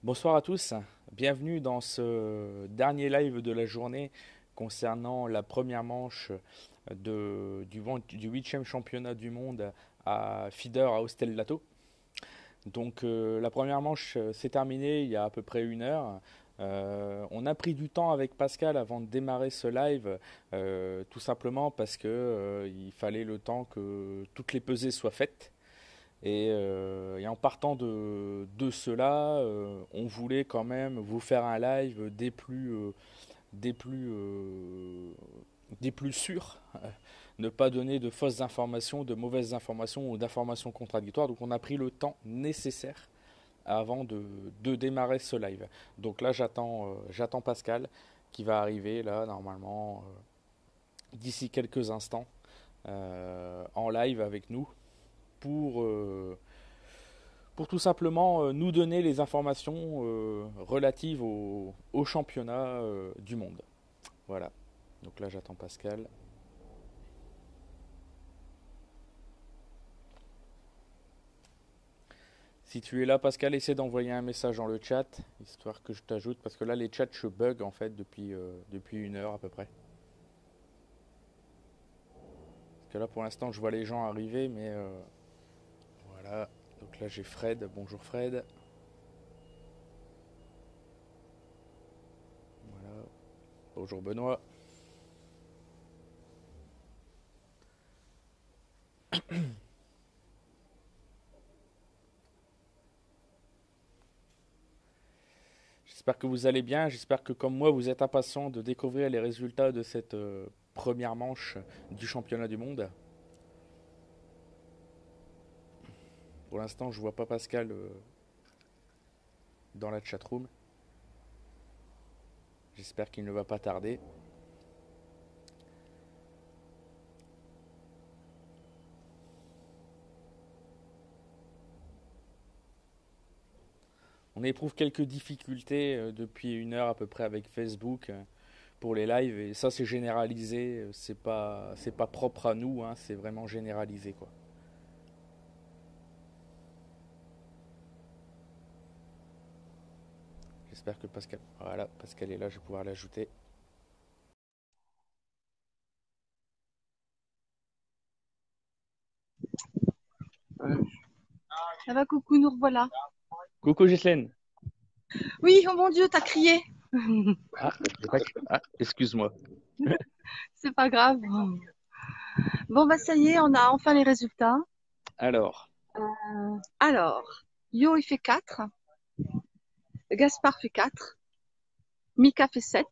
Bonsoir à tous, bienvenue dans ce dernier live de la journée concernant la première manche du 8e championnat du monde à Feeder à Ostellato. Donc la première manche s'est terminée il y a à peu près une heure. On a pris du temps avec Pascal avant de démarrer ce live, tout simplement parce que il fallait le temps que toutes les pesées soient faites. Et en partant de cela, on voulait quand même vous faire un live des plus, euh, des plus sûrs, ne pas donner de fausses informations, de mauvaises informations ou d'informations contradictoires. Donc on a pris le temps nécessaire avant de démarrer ce live. Donc là j'attends Pascal qui va arriver là normalement d'ici quelques instants en live avec nous pour, euh, pour tout simplement nous donner les informations relatives au championnat du monde. Voilà. Donc là, j'attends Pascal. Si tu es là, Pascal, essaie d'envoyer un message dans le chat, histoire que je t'ajoute, parce que là, les chats se bug en fait depuis une heure à peu près. Parce que là, pour l'instant, je vois les gens arriver, mais voilà. Donc là, j'ai Fred. Bonjour Fred. Voilà. Bonjour Benoît. J'espère que vous allez bien. J'espère que comme moi, vous êtes impatient de découvrir les résultats de cette première manche du championnat du monde. Pour l'instant, je vois pas Pascal dans la chatroom. J'espère qu'il ne va pas tarder. On éprouve quelques difficultés depuis une heure à peu près avec Facebook pour les lives et ça c'est généralisé. C'est pas propre à nous, hein, c'est vraiment généralisé quoi. J'espère que Pascal, voilà, Pascal est là, je vais pouvoir l'ajouter. Ça va, coucou, nous revoilà. Coucou Ghislaine. Oui, oh mon Dieu, t'as crié. Ah, excuse-moi. C'est pas grave. Bon, bah ça y est, on a enfin les résultats. Alors, Alors, Yo, il fait 4, Gaspard fait 4, Mika fait 7,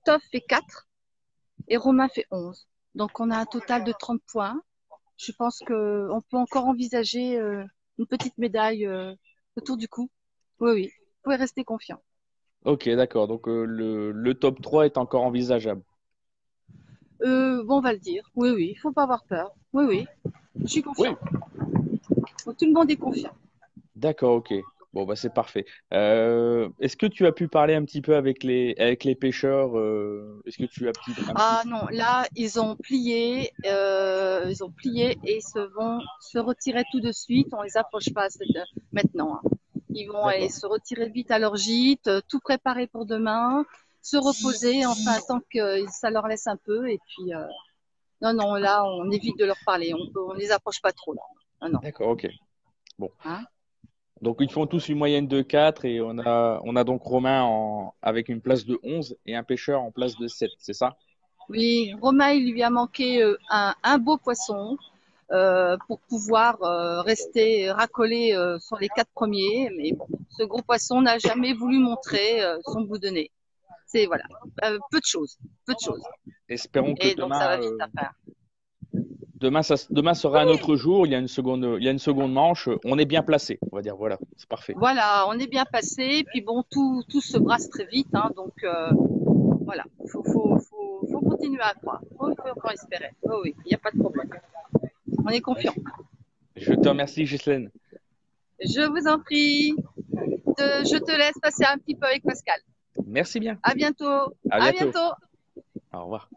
Tov fait 4 et Romain fait 11. Donc, on a un total de 30 points. Je pense qu'on peut encore envisager une petite médaille autour du cou. Oui, oui, vous pouvez rester confiant. ok, d'accord. Donc le top 3 est encore envisageable. Bon, on va le dire. Oui, oui, il faut pas avoir peur. Oui, oui, je suis Oui, confiant. Donc, tout le monde est confiant. d'accord, ok. Bon, bah c'est parfait. Est-ce que tu as pu parler un petit peu avec les pêcheurs est-ce que tu as un petit... Ah non, là, ils ont plié et vont se retirer tout de suite. On les approche pas maintenant, hein. Ils vont aller D'accord. se retirer vite à leur gîte, tout préparer pour demain, se reposer, enfin, tant que ça leur laisse un peu. Et puis, non, non, là, on évite de leur parler. On les approche pas trop, là. Non, non. D'accord, ok. Bon. Hein. Donc ils font tous une moyenne de 4 et on a donc Romain avec une place de 11 et un pêcheur en place de 7, c'est ça? Oui, Romain, il lui a manqué un beau poisson pour pouvoir rester racolé sur les 4 premiers. Mais bon, ce gros poisson n'a jamais voulu montrer son bout de nez. C'est voilà, peu de choses, peu de choses. Espérons que Et donc ça va vite à faire. demain sera un autre jour, il y a une seconde manche, on est bien placé, on va dire, voilà, c'est parfait. Voilà, on est bien passé. Puis bon, tout se brasse très vite, hein, donc voilà, faut continuer à croire, faut encore espérer. Oh oui, il n'y a pas de problème. On est confiant. Je te remercie, Ghislaine. Je vous en prie. Je te laisse passer un petit peu avec Pascal. Merci bien. À bientôt. À À bientôt. bientôt. Au revoir.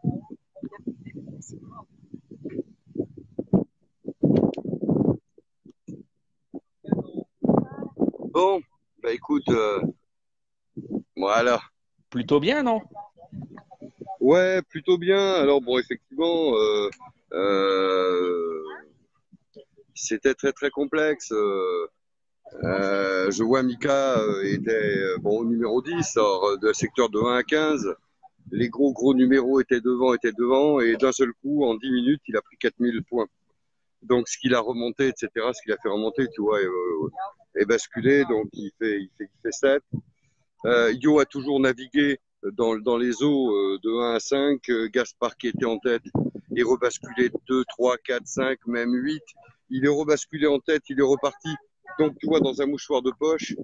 Bon, Bah écoute, voilà. Plutôt bien, non? Ouais, plutôt bien. Alors bon, effectivement, euh, c'était très très complexe. Je vois Mika était bon au numéro 10, alors, de secteur de 1 à 15. Les gros numéros étaient devant, et d'un seul coup, en 10 minutes, il a pris 4000 points. Donc ce qu'il a remonté, etc., ce qu'il a fait remonter, tu vois, est basculé. Donc il fait 7. Yo a toujours navigué dans les eaux de 1 à 5. Gaspard qui était en tête est rebasculé 2, 3, 4, 5, même 8. Il est rebasculé en tête, il est reparti. Donc tu vois, dans un mouchoir de poche.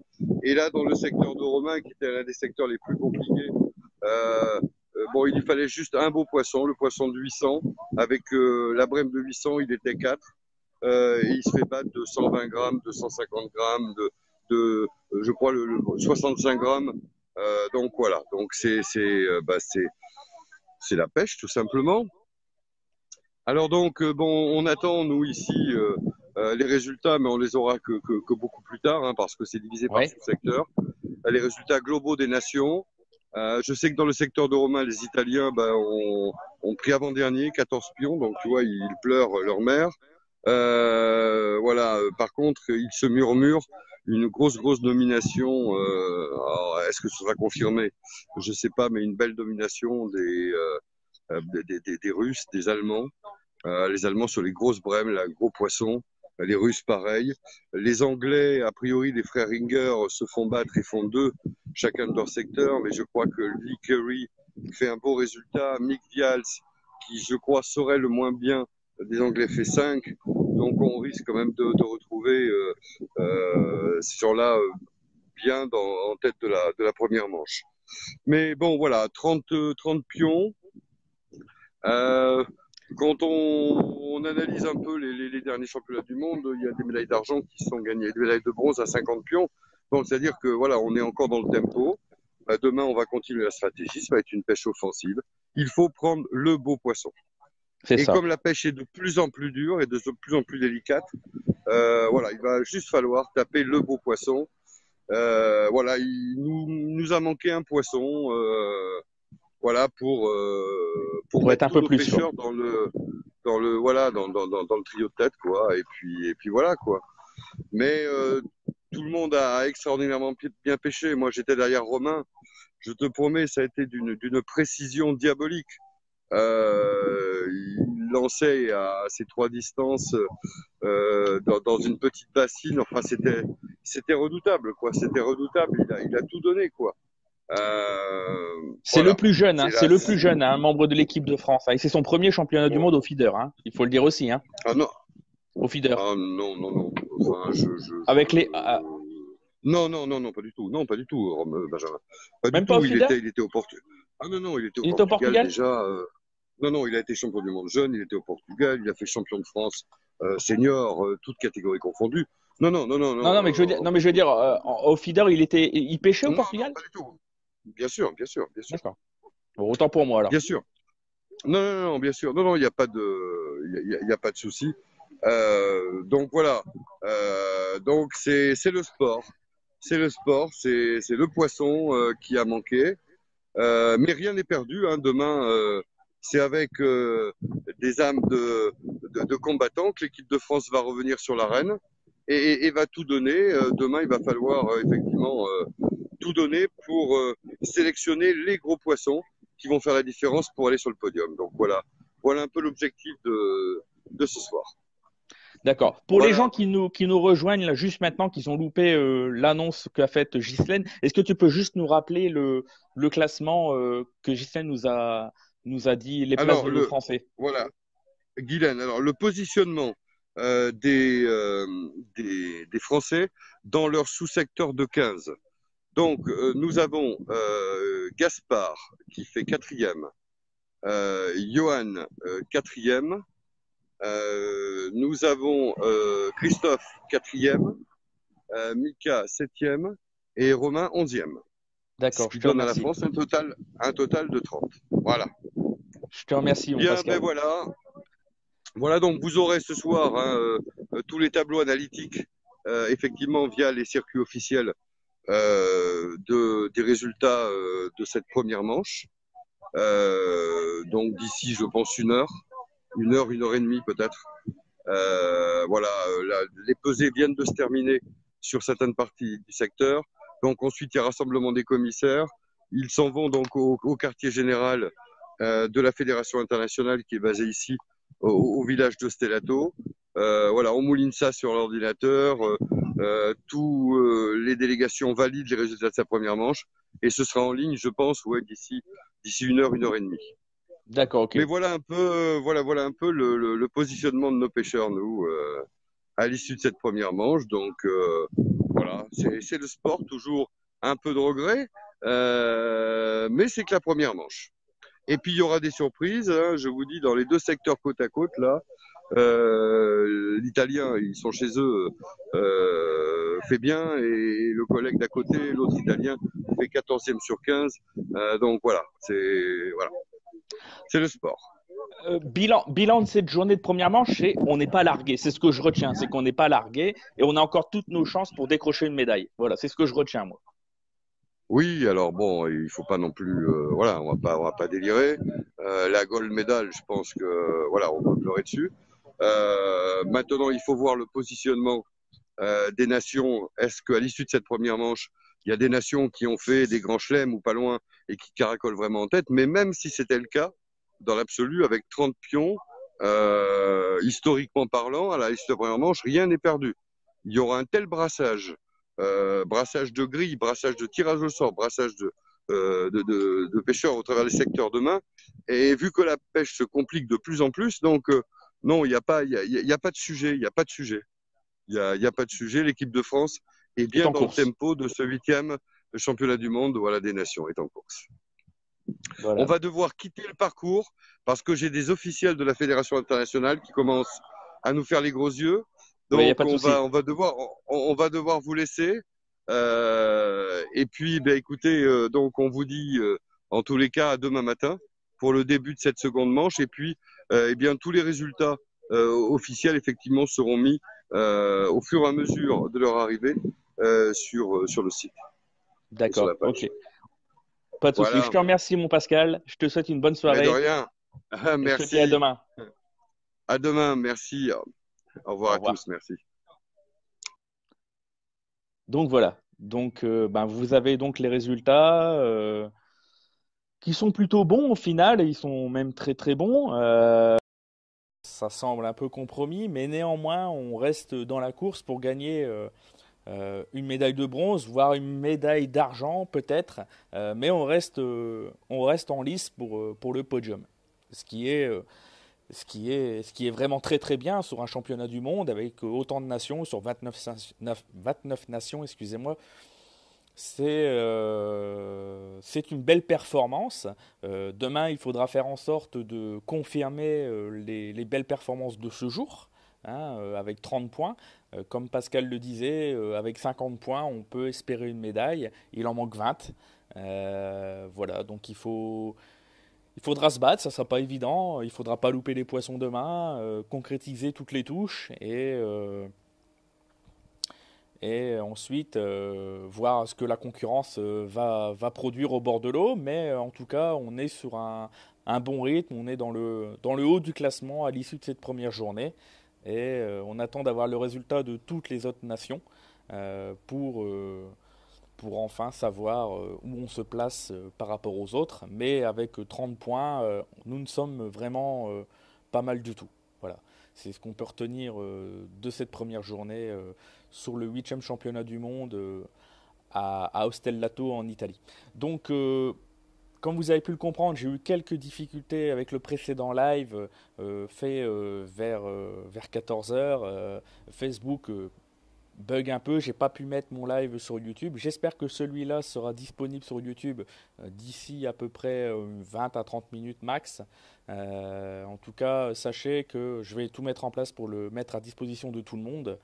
Et là, dans le secteur de Romain, qui était l'un des secteurs les plus compliqués, bon, il lui fallait juste un beau poisson, le poisson de 800. Avec la brème de 800, il était 4. Et il se fait battre de 120 grammes, de 150 grammes, je crois, le 65 grammes. Donc voilà, donc c'est la pêche tout simplement. Alors donc bon, on attend nous ici les résultats, mais on les aura que beaucoup plus tard, hein, parce que c'est divisé par Ouais. sous-secteur. Les résultats globaux des nations. Je sais que dans le secteur de Romain, les Italiens ont pris avant-dernier 14 pions, donc tu vois, ils pleurent leur mère. Voilà. Par contre, il se murmure une grosse nomination. Alors, est-ce que ce sera confirmé? Je sais pas, mais une belle domination des Russes, des Allemands. Les Allemands sur les grosses brèmes, là, gros poissons. Les Russes, pareil. Les Anglais, a priori, les frères Ringer se font battre et font 2, chacun de leur secteur. Mais je crois que Lee Curry fait un beau résultat. Mick Vials, qui, je crois, serait le moins bien des Anglais, fait 5. Donc, on risque quand même de retrouver ces gens-là bien en tête de la première manche. Mais bon, voilà, 30 pions. Euh, Quand on analyse un peu les derniers championnats du monde, il y a des médailles d'argent qui sont gagnées, des médailles de bronze à 50 pions. Donc, c'est-à-dire que voilà, on est encore dans le tempo. Demain, on va continuer la stratégie. Ça va être une pêche offensive. Il faut prendre le beau poisson. C'est Et ça. comme la pêche est de plus en plus dure et de plus en plus délicate, voilà, il va juste falloir taper le beau poisson. Voilà, il nous a manqué un poisson. Voilà pour Pour être mettre un tous peu nos plus, quoi. pêcheurs dans le voilà dans le trio de tête, quoi, et puis voilà, quoi. Mais tout le monde a extraordinairement bien pêché. Moi, j'étais derrière Romain, je te promets, ça a été d'une précision diabolique. Il lançait à ces 3 distances dans une petite bassine. Enfin, c'était redoutable, quoi, c'était redoutable. Il a tout donné, quoi. C'est le Voilà, plus jeune, hein. c'est C'est là. le plus jeune, hein, membre de l'équipe de France, hein. Et c'est son premier championnat du monde au feeder, hein. Il faut le dire aussi, hein. Ah non, Au feeder. ah non, non, non. Enfin, Avec les, non, non, non, non, pas du tout. Non, pas du tout, Benjamin. Pas du même pas au tout. Il feeder? était, il était au Portugal. Ah non, non, il était au Il était au Portugal Portugal? déjà. Non, non, il a été champion du monde jeune. Il était au Portugal. Il a fait champion de France senior, toutes catégories confondues. Non, non, non, non, Non, non, mais je veux dire, non, non, mais je veux dire, au feeder, il pêchait au non, non, Portugal? pas du tout. Bien sûr, bien sûr, bien sûr, D'accord. Bon, autant pour moi alors. bien sûr. Non, non, non, bien sûr. Non, non, il n'y a pas il y a pas de souci. Donc voilà. Donc c'est le sport. C'est le sport, c'est le poisson qui a manqué. Mais rien n'est perdu, hein. Demain, c'est avec des âmes de combattants que l'équipe de France va revenir sur l'arène et va tout donner. Demain, il va falloir effectivement tout donner pour sélectionner les gros poissons qui vont faire la différence pour aller sur le podium. Donc voilà un peu l'objectif de ce soir. D'accord. Pour les Voilà. gens qui nous rejoignent là, juste maintenant, qui ont loupé l'annonce qu'a faite Ghislaine, est-ce que tu peux juste nous rappeler le classement que Ghislaine nous a dit, les places Alors de nos Français? voilà, Guylaine. Alors le positionnement des Français dans leur sous-secteur de 15. Donc nous avons Gaspard qui fait quatrième, Johan quatrième, nous avons Christophe quatrième, Mika septième et Romain onzième. Ce D'accord, je qui te donne à la remercie. France un total de 30. Voilà. Je te remercie, mon Bien, ben Pascal. voilà. Voilà, donc vous aurez ce soir, hein, tous les tableaux analytiques, effectivement via les circuits officiels des résultats de cette première manche. Donc d'ici, je pense, une heure et demie peut-être. Voilà, les pesées viennent de se terminer sur certaines parties du secteur. Donc ensuite, il y a rassemblement des commissaires. Ils s'en vont donc au quartier général de la Fédération internationale qui est basée ici, au village de Stellato. Voilà, on mouline ça sur l'ordinateur. Tous les délégations valident les résultats de sa première manche et ce sera en ligne, je pense, ouais, d'ici une heure et demie. D'accord, ok. Mais voilà un peu, voilà un peu le positionnement de nos pêcheurs, nous, à l'issue de cette première manche. Donc voilà, c'est le sport, toujours un peu de regret, mais c'est que la première manche. Et puis il y aura des surprises, hein, je vous dis, dans les deux secteurs côte à côte là. L'italien, ils sont chez eux, fait bien, et le collègue d'à côté, l'autre italien, fait 14e sur 15. Donc voilà, c'est le sport. Bilan de cette journée de première manche, c'est on n'est pas largué. C'est ce que je retiens, c'est qu'on n'est pas largué et on a encore toutes nos chances pour décrocher une médaille. Voilà, c'est ce que je retiens, moi. Oui, alors bon, il faut pas non plus, voilà, on va pas délirer. La gold medal, je pense que, voilà, on peut pleurer dessus. Maintenant, il faut voir le positionnement des nations. Est-ce qu'à l'issue de cette première manche, il y a des nations qui ont fait des grands chelems ou pas loin et qui caracolent vraiment en tête? Mais même si c'était le cas, dans l'absolu, avec 30 pions, historiquement parlant, à la liste de première manche, rien n'est perdu. Il y aura un tel brassage, brassage de grilles, brassage de tirage au sort, brassage de pêcheurs au travers des secteurs demain. Et vu que la pêche se complique de plus en plus, donc non, il n'y a pas, y a pas de sujet, il n'y a pas de sujet. Il y a pas de sujet. L'équipe de France est Est bien en dans le course. tempo de ce 8e championnat du monde, voilà, des nations est en course. On Voilà. va devoir quitter le parcours parce que j'ai des officiels de la Fédération internationale qui commencent à nous faire les gros yeux. Oui, il n'y a Donc pas de souci. on va devoir vous laisser. Et puis, ben, écoutez, donc on vous dit en tous les cas à demain matin pour le début de cette seconde manche. Et puis, eh bien, tous les résultats officiels effectivement seront mis au fur et à mesure de leur arrivée sur le site et sur la D'accord, page. ok. Pas de souci. Je Voilà. te remercie, mon Pascal. Je te souhaite une bonne Mais de soirée rien. et je te dis à Merci. demain. À demain. Merci. Au revoir Au à tous. revoir. Merci. Donc voilà. Donc ben, vous avez donc les résultats qui sont plutôt bons au final. Ils sont même très très bons. Ça semble un peu compromis, mais néanmoins, on reste dans la course pour gagner une médaille de bronze, voire une médaille d'argent peut-être. Mais on reste en lice pour le podium. Ce qui est, euh, ce qui est vraiment très très bien sur un championnat du monde avec autant de nations, sur 29 nations, excusez-moi. C'est une belle performance. Demain, il faudra faire en sorte de confirmer les belles performances de ce jour, hein, avec 30 points. Comme Pascal le disait, avec 50 points, on peut espérer une médaille. Il en manque 20. Voilà, donc il faudra se battre, ça sera pas évident. Il faudra pas louper les poissons demain, concrétiser toutes les touches et ensuite voir ce que la concurrence va produire au bord de l'eau. Mais en tout cas, on est sur un bon rythme, on est dans le haut du classement à l'issue de cette première journée. Et on attend d'avoir le résultat de toutes les autres nations euh, pour, euh, pour enfin savoir où on se place par rapport aux autres. Mais avec 30 points, nous ne sommes vraiment pas mal du tout. Voilà. C'est ce qu'on peut retenir de cette première journée sur le 8e championnat du monde à Ostellato en Italie. Donc, comme vous avez pu le comprendre, j'ai eu quelques difficultés avec le précédent live fait vers 14 heures. Facebook bug un peu, j'ai pas pu mettre mon live sur YouTube. J'espère que celui-là sera disponible sur YouTube d'ici à peu près 20 à 30 minutes max. En tout cas, sachez que je vais tout mettre en place pour le mettre à disposition de tout le monde,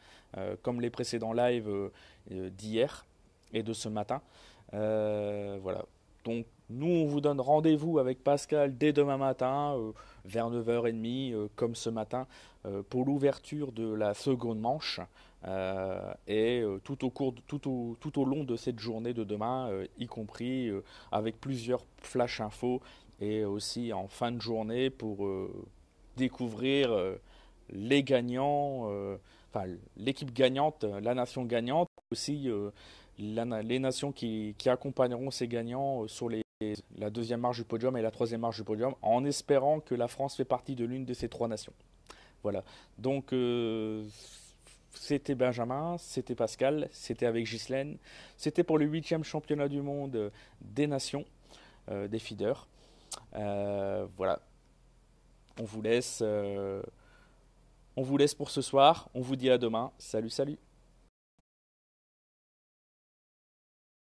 comme les précédents lives d'hier et de ce matin. Voilà. Donc, nous, on vous donne rendez-vous avec Pascal dès demain matin, vers 9h30, comme ce matin, pour l'ouverture de la seconde manche. Tout au long de cette journée de demain, y compris avec plusieurs flash infos et aussi en fin de journée pour découvrir les gagnants, l'équipe gagnante, la nation gagnante, aussi les nations qui accompagneront ces gagnants sur la deuxième marche du podium et la troisième marche du podium, en espérant que la France fait partie de l'une de ces trois nations. Voilà. Donc, c'était Benjamin, c'était Pascal, c'était avec Ghislaine. C'était pour le 8e championnat du monde des nations, des feeders. Voilà. On vous laisse pour ce soir. On vous dit à demain. Salut, salut.